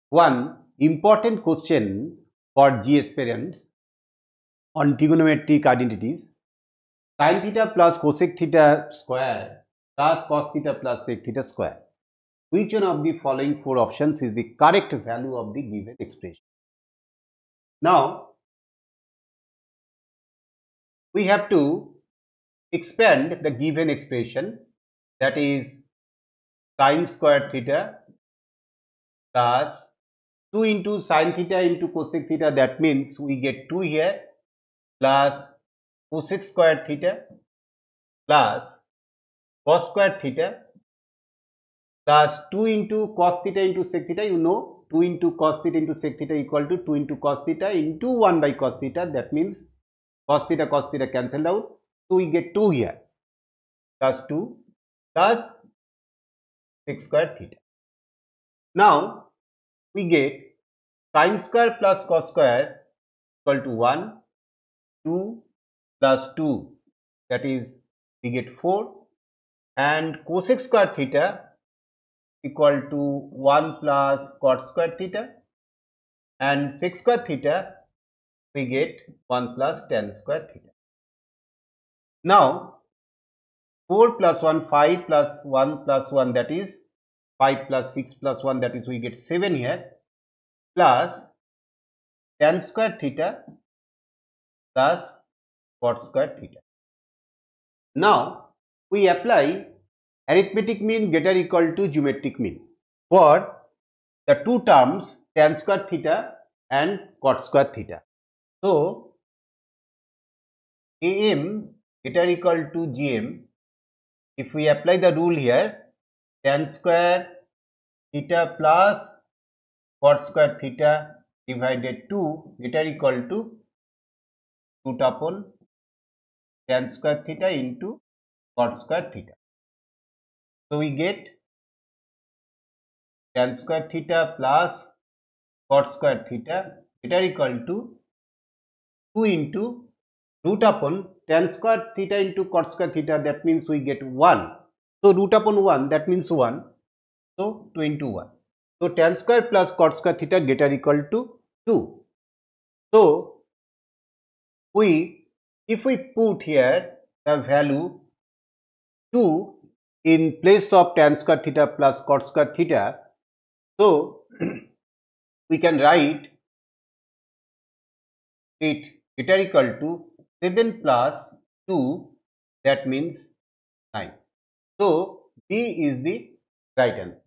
one important question for G aspirants on trigonometric identities. Sin theta plus cosec theta square plus cos theta plus sec theta square. Which one of the following four options is the correct value of the given expression? Now, we have to expand the given expression, that is sin square theta plus 2 into sin theta into cosec theta, that means we get 2 here, plus cosec square theta plus cos square theta plus 2 into cos theta into sec theta. You know 2 into cos theta into sec theta equal to 2 into cos theta into 1 by cos theta, that means cos theta cancelled out. So we get 2 here plus 2 plus sec square theta. Now we get sin square plus cos square equal to 1, 2 plus 2, that is we get 4, and cosec square theta equal to 1 plus cot square theta, and sec square theta we get 1 plus tan square theta. Now 4 plus 1, 5 plus 1 plus 1, that is 5 plus 6 plus 1, that is we get 7 here, plus tan square theta plus cot square theta. Now we apply arithmetic mean greater equal to geometric mean for the two terms tan square theta and cot square theta. So AM greater equal to GM, if we apply the rule here, tan square theta plus cot square theta divided 2 greater equal to root upon tan square theta into cot square theta. So we get tan square theta plus cot square theta greater equal to 2 into root upon tan square theta into cot square theta, that means we get 1. So root upon 1, that means 1. So 2 into 1. So tan square plus cot square theta greater equal to 2. So if we put here the value 2 in place of tan square theta plus cot square theta, so we can write it greater equal to 7 plus 2, that means 9. So B is the right answer.